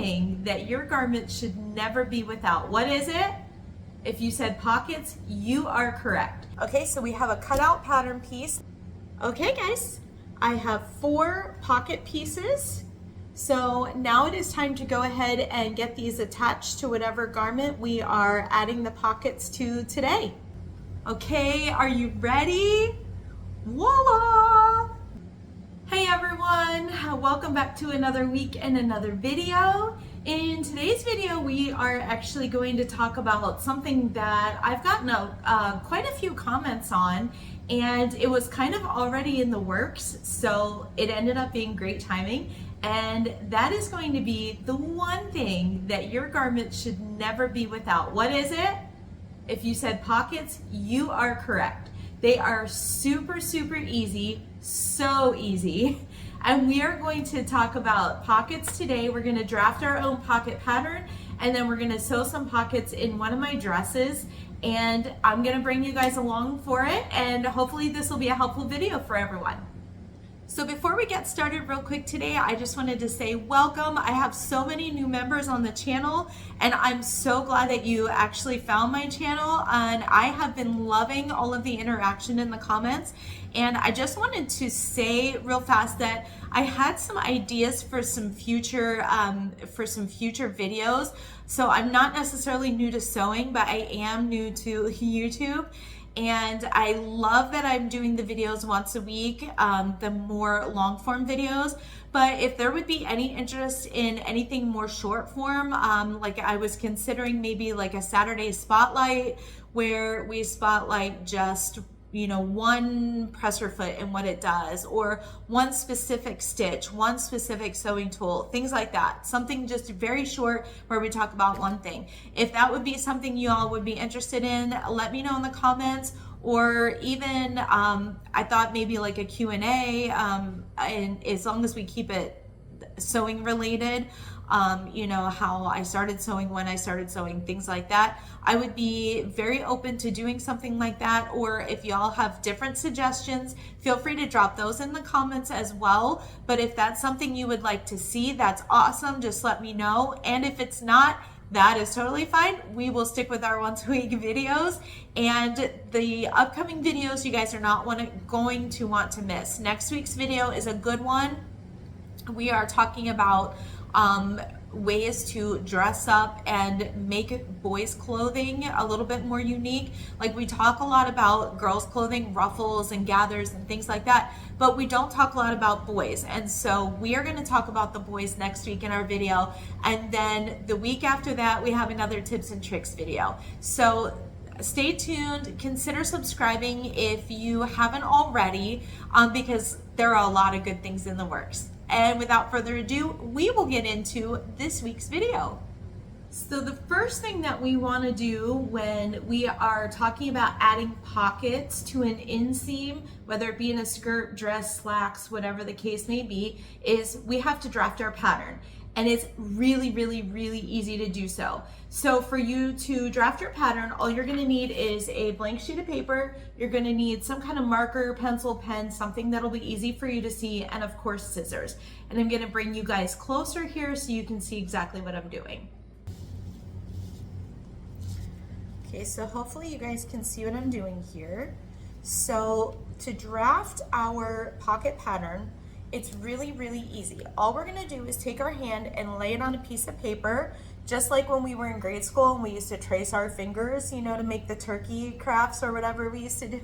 thing that your garment should never be without. What is it? If you said pockets, you are correct. Okay, so we have a cutout pattern piece. Okay guys, I have 4 pocket pieces. So now it is time to go ahead and get these attached to whatever garment we are adding the pockets to today. Okay, are you ready? Voila! Hey everyone, welcome back to another week and another video. In today's video, we are actually going to talk about something that I've gotten quite a few comments on, and it was kind of already in the works, so it ended up being great timing. And that is going to be the one thing that your garment should never be without. What is it? If you said pockets, you are correct. They are super, super easy, so easy. And we are going to talk about pockets today. We're going to draft our own pocket pattern, and then we're going to sew some pockets in one of my dresses. And I'm going to bring you guys along for it, and hopefully this will be a helpful video for everyone. So before we get started real quick today, I just wanted to say welcome. I have so many new members on the channel, and I'm so glad that you actually found my channel, and I have been loving all of the interaction in the comments. And I just wanted to say real fast that I had some ideas for some future videos. So I'm not necessarily new to sewing, but I am new to YouTube. And I love that I'm doing the videos once a week, the more long form videos. But if there would be any interest in anything more short form, like I was considering maybe like a Saturday spotlight where we spotlight just, you know, one presser foot and what it does, or one specific stitch, one specific sewing tool, things like that. Something just very short where we talk about one thing. If that would be something you all would be interested in, let me know in the comments. Or even I thought maybe like a Q&A, and as long as we keep it sewing related, you know, how I started sewing, when I started sewing, things like that. I would be very open to doing something like that. Or if y'all have different suggestions, feel free to drop those in the comments as well. But if that's something you would like to see, that's awesome. Just let me know. And if it's not, that is totally fine. We will stick with our once a week videos, and the upcoming videos you guys are not going to want to miss. Next week's video is a good one. We are talking about ways to dress up and make boys clothing a little bit more unique. Like we talk a lot about girls clothing, ruffles and gathers and things like that, but we don't talk a lot about boys. And so we are going to talk about the boys next week in our video. And then the week after that, we have another tips and tricks video. So stay tuned. Consider subscribing if you haven't already, because there are a lot of good things in the works. And without further ado, we will get into this week's video. So the first thing that we want to do when we are talking about adding pockets to an inseam, whether it be in a skirt, dress, slacks, whatever the case may be, is we have to draft our pattern. And it's really, really, really easy to do so. So for you to draft your pattern, all you're gonna need is a blank sheet of paper. You're gonna need some kind of marker, pencil, pen, something that'll be easy for you to see, and of course scissors. And I'm gonna bring you guys closer here so you can see exactly what I'm doing. Okay, so hopefully you guys can see what I'm doing here. So to draft our pocket pattern, it's really, really easy. All we're gonna do is take our hand and lay it on a piece of paper, just like when we were in grade school and we used to trace our fingers, you know, to make the turkey crafts or whatever we used to do.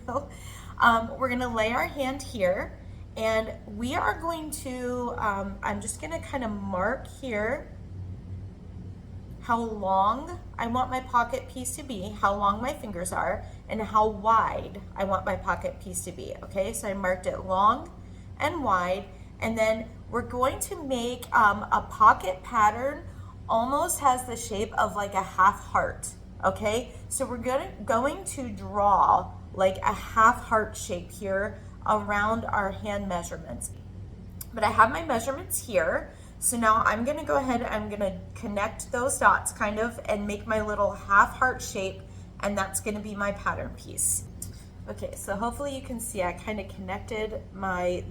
We're gonna lay our hand here, and we are going to, I'm just gonna kind of mark here how long I want my pocket piece to be, how long my fingers are, and how wide I want my pocket piece to be, okay? So I marked it long and wide, and then we're going to make a pocket pattern almost has the shape of like a half heart, okay? So we're going to draw like a half heart shape here around our hand measurements. But I have my measurements here, so now I'm gonna go ahead and I'm gonna connect those dots kind of and make my little half heart shape, and that's gonna be my pattern piece. Okay, so hopefully you can see I kind of connected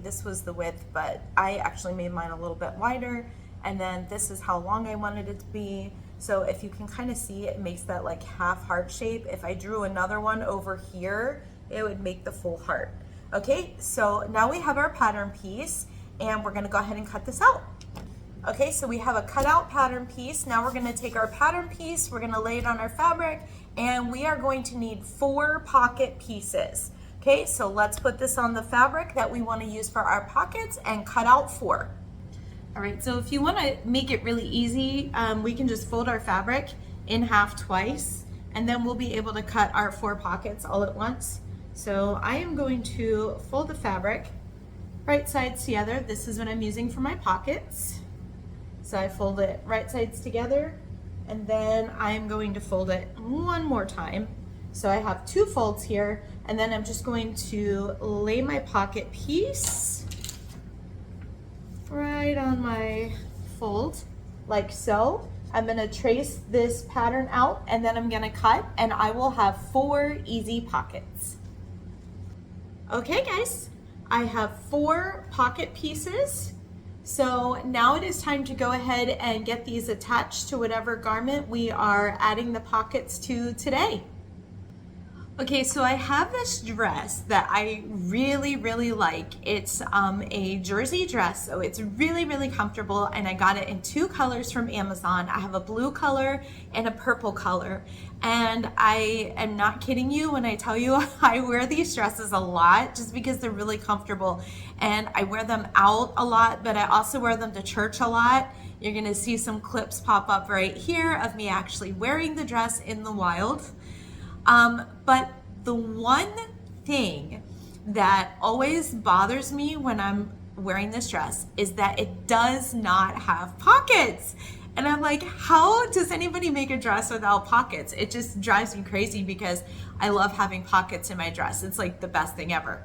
this was the width, but I actually made mine a little bit wider, and then this is how long I wanted it to be. So if you can kind of see, it makes that like half heart shape. If I drew another one over here, it would make the full heart. Okay, so now we have our pattern piece, and we're gonna go ahead and cut this out. Okay, so we have a cutout pattern piece. Now we're gonna take our pattern piece, we're gonna lay it on our fabric, and we are going to need 4 pocket pieces. Okay, so let's put this on the fabric that we wanna use for our pockets and cut out 4. All right, so if you wanna make it really easy, we can just fold our fabric in half twice, and then we'll be able to cut our 4 pockets all at once. So I am going to fold the fabric right sides together. This is what I'm using for my pockets. So I fold it right sides together, and then I'm going to fold it one more time. So I have 2 folds here, and then I'm just going to lay my pocket piece right on my fold, like so. I'm gonna trace this pattern out, and then I'm gonna cut, and I will have 4 easy pockets. Okay guys, I have 4 pocket pieces. So now it is time to go ahead and get these attached to whatever garment we are adding the pockets to today. Okay, so I have this dress that I really like. It's a jersey dress, so it's really comfortable, and I got it in 2 colors from Amazon. I have a blue color and a purple color, and I am not kidding you when I tell you I wear these dresses a lot just because they're really comfortable, and I wear them out a lot, but I also wear them to church a lot. You're gonna see some clips pop up right here of me actually wearing the dress in the wild. But the one thing that always bothers me when I'm wearing this dress is that it does not have pockets. And I'm like, how does anybody make a dress without pockets? It just drives me crazy because I love having pockets in my dress. It's like the best thing ever.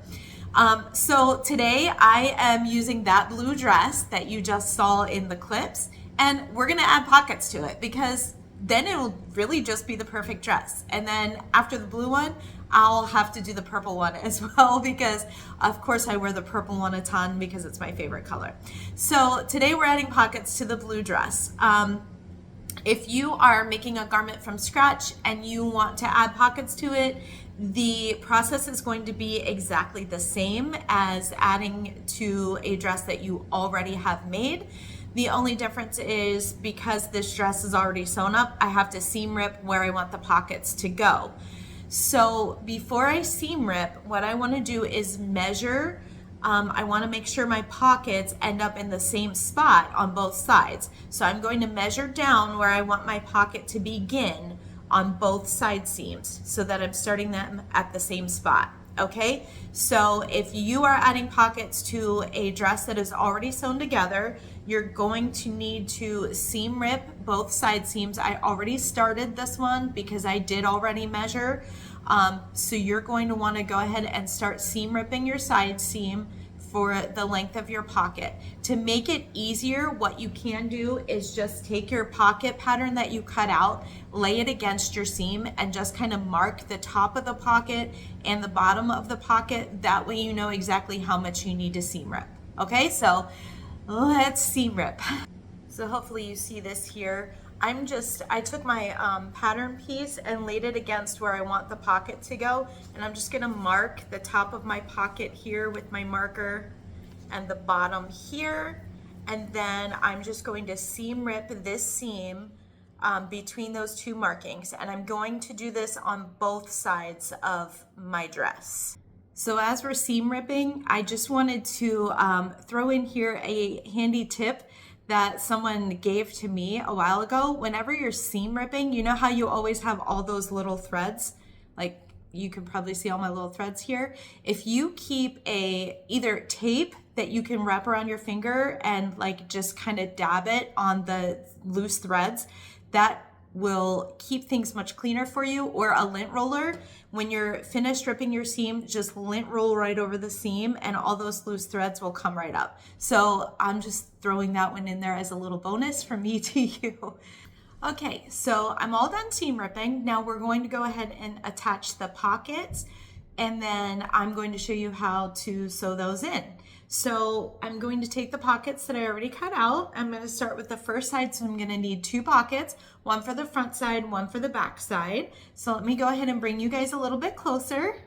So today I am using that blue dress that you just saw in the clips, and we're gonna add pockets to it because then it'll really just be the perfect dress. And then after the blue one, I'll have to do the purple one as well because of course I wear the purple one a ton because it's my favorite color. So today we're adding pockets to the blue dress. If you are making a garment from scratch and you want to add pockets to it, the process is going to be exactly the same as adding to a dress that you already have made. The only difference is because this dress is already sewn up, I have to seam rip where I want the pockets to go. So before I seam rip, what I want to do is measure. I want to make sure my pockets end up in the same spot on both sides. So I'm going to measure down where I want my pocket to begin on both side seams so that I'm starting them at the same spot. Okay, so if you are adding pockets to a dress that is already sewn together, you're going to need to seam rip both side seams. I already started this one because I did already measure. So you're going to want to go ahead and start seam ripping your side seam for the length of your pocket. To make it easier, what you can do is just take your pocket pattern that you cut out, lay it against your seam, and just kind of mark the top of the pocket and the bottom of the pocket. That way you know exactly how much you need to seam rip. Okay, so let's seam rip. So hopefully you see this here. I took my pattern piece and laid it against where I want the pocket to go, and I'm just gonna mark the top of my pocket here with my marker and the bottom here, and then I'm just going to seam rip this seam between those 2 markings, and I'm going to do this on both sides of my dress. So as we're seam ripping, I just wanted to throw in here a handy tip that someone gave to me a while ago. Whenever you're seam ripping, you know how you always have all those little threads? Like you can probably see all my little threads here. If you keep either tape that you can wrap around your finger and like just kind of dab it on the loose threads, that will keep things much cleaner for you, or a lint roller. When you're finished ripping your seam, just lint roll right over the seam and all those loose threads will come right up. So I'm just throwing that one in there as a little bonus from me to you. Okay, so I'm all done seam ripping. Now we're going to go ahead and attach the pockets, and then I'm going to show you how to sew those in. So I'm going to take the pockets that I already cut out. I'm going to start with the first side. So I'm going to need 2 pockets, one for the front side, one for the back side. So let me go ahead and bring you guys a little bit closer.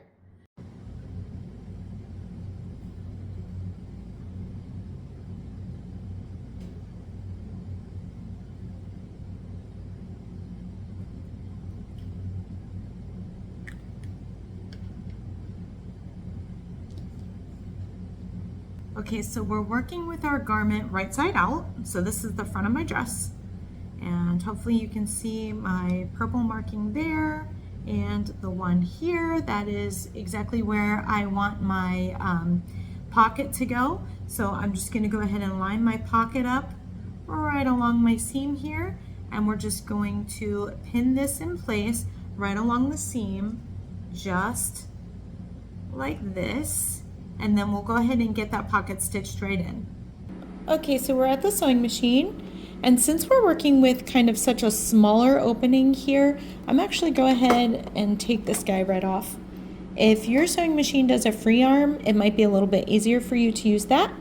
Okay, so we're working with our garment right side out. So this is the front of my dress. And hopefully you can see my purple marking there and the one here. That is exactly where I want my pocket to go. So I'm just gonna go ahead and line my pocket up right along my seam here. And we're just going to pin this in place right along the seam, just like this. And then we'll go ahead and get that pocket stitched right in. Okay, so we're at the sewing machine. And since we're working with kind of such a smaller opening here, I'm actually go ahead and take this guy right off. If your sewing machine does a free arm, it might be a little bit easier for you to use that.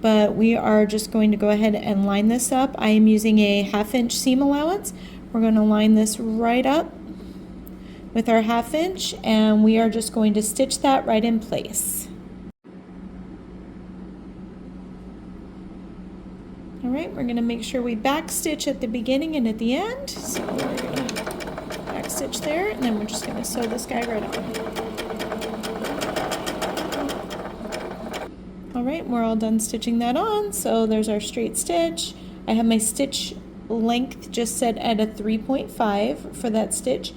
But we are just going to go ahead and line this up. I am using a 1/2 inch seam allowance. We're going to line this right up with our 1/2 inch, and we are just going to stitch that right in place. All right, we're gonna make sure we back stitch at the beginning and at the end. So we're gonna back stitch there, and then we're just gonna sew this guy right on. All right, we're all done stitching that on. So there's our straight stitch. I have my stitch length just set at a 3.5 for that stitch.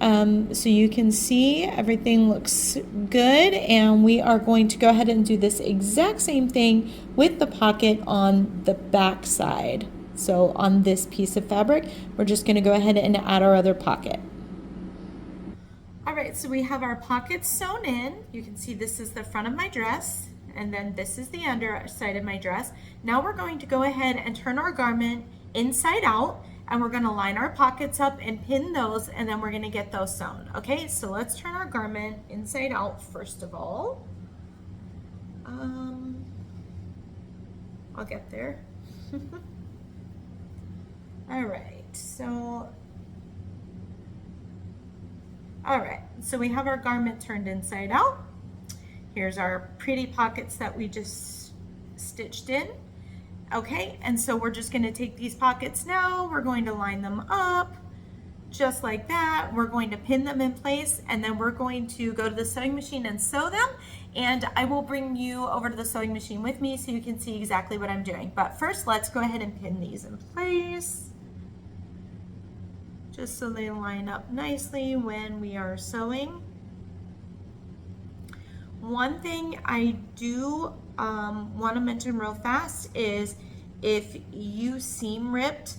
So you can see everything looks good, and we are going to go ahead and do this exact same thing with the pocket on the back side. So on this piece of fabric, we're just going to go ahead and add our other pocket. All right, so we have our pockets sewn in. You can see this is the front of my dress, and then this is the underside of my dress. Now we're going to go ahead and turn our garment inside out, and we're gonna line our pockets up and pin those, and then we're gonna get those sewn. Okay, so let's turn our garment inside out first of all. I'll get there. All right, so we have our garment turned inside out. Here's our pretty pockets that we just stitched in. Okay, and so we're just gonna take these pockets now, we're going to line them up just like that. We're going to pin them in place, and then we're going to go to the sewing machine and sew them. And I will bring you over to the sewing machine with me so you can see exactly what I'm doing. But first, let's go ahead and pin these in place, just so they line up nicely when we are sewing. One thing I do want to mention real fast is if you seam ripped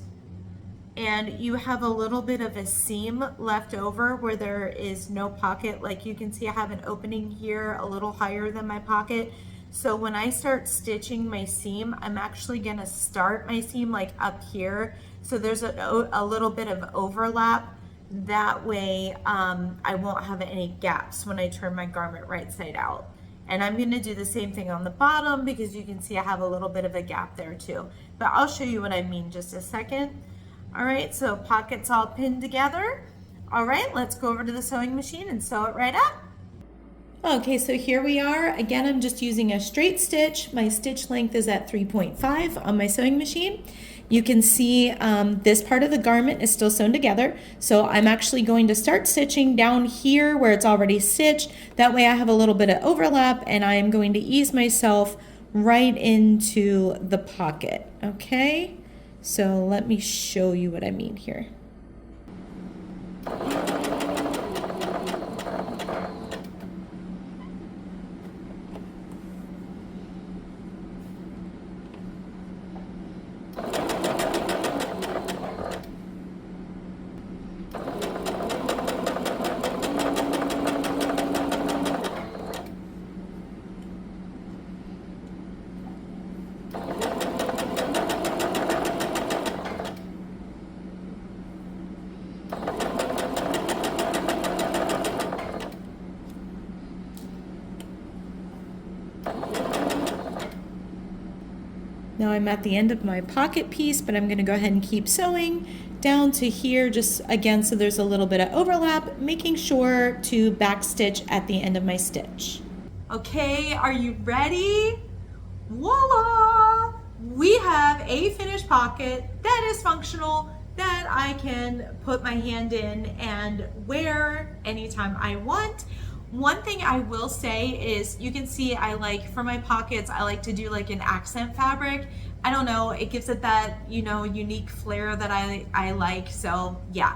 and you have a little bit of a seam left over where there is no pocket, like you can see I have an opening here a little higher than my pocket. So when I start stitching my seam, I'm actually gonna start my seam like up here. So there's a little bit of overlap. That way I won't have any gaps when I turn my garment right side out. And I'm gonna do the same thing on the bottom because you can see I have a little bit of a gap there too. But I'll show you what I mean just a second. All right, so pockets all pinned together. All right, let's go over to the sewing machine and sew it right up. Okay, so here we are. Again, I'm just using a straight stitch. My stitch length is at 3.5 on my sewing machine. You can see this part of the garment is still sewn together. So I'm actually going to start stitching down here where it's already stitched. That way I have a little bit of overlap, and I am going to ease myself right into the pocket, okay? So let me show you what I mean here. Now I'm at the end of my pocket piece, but I'm going to go ahead and keep sewing down to here, just again so there's a little bit of overlap, making sure to back stitch at the end of my stitch. Okay, are you ready? Voila! We have a finished pocket that is functional, that I can put my hand in and wear anytime I want. One thing I will say is, you can see I like, for my pockets, I like to do like an accent fabric. I don't know, it gives it that, you know, unique flair that I like, so yeah.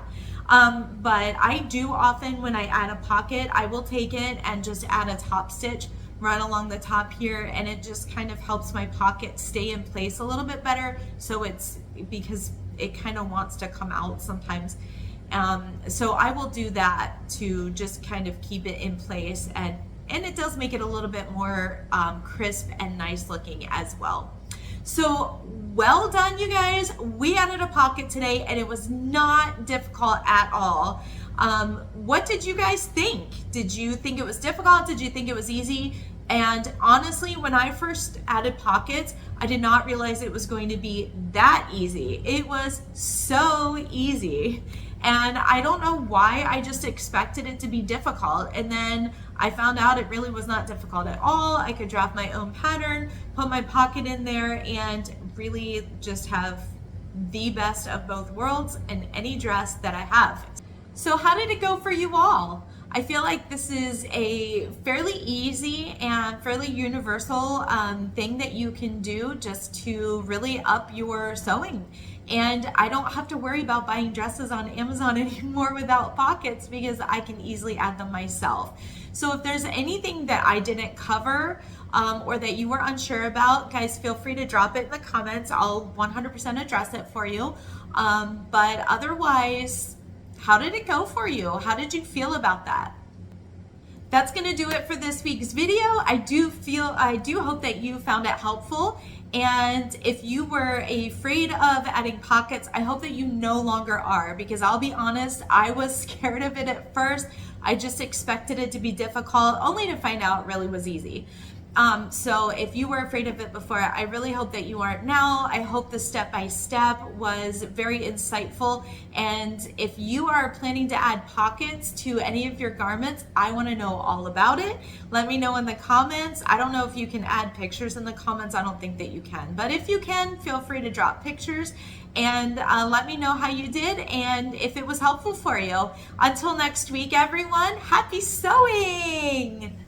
But I do often, when I add a pocket, I will take it and just add a top stitch right along the top here, and it just kind of helps my pocket stay in place a little bit better, so it's, because it kind of wants to come out sometimes. So I will do that to just kind of keep it in place, and it does make it a little bit more crisp and nice looking as well. So well done, you guys. We added a pocket today and it was not difficult at all. What did you guys think? Did you think it was difficult? Did you think it was easy? And honestly, when I first added pockets, I did not realize it was going to be that easy. It was so easy. And I don't know why, I just expected it to be difficult. And then I found out it really was not difficult at all. I could draft my own pattern, put my pocket in there, and really just have the best of both worlds in any dress that I have. So how did it go for you all? I feel like this is a fairly easy and fairly universal thing that you can do just to really up your sewing. And I don't have to worry about buying dresses on Amazon anymore without pockets, because I can easily add them myself. So if there's anything that I didn't cover or that you were unsure about, guys, feel free to drop it in the comments. I'll 100% address it for you. But otherwise, how did it go for you? How did you feel about that? That's going to do it for this week's video. I do hope that you found it helpful. And if you were afraid of adding pockets, I hope that you no longer are, because I'll be honest, I was scared of it at first. I just expected it to be difficult, only to find out it really was easy. So if you were afraid of it before, I really hope that you aren't now. I hope the step-by-step was very insightful. And if you are planning to add pockets to any of your garments, I want to know all about it. Let me know in the comments. I don't know if you can add pictures in the comments. I don't think that you can. But if you can, feel free to drop pictures and let me know how you did and if it was helpful for you. Until next week, everyone, happy sewing!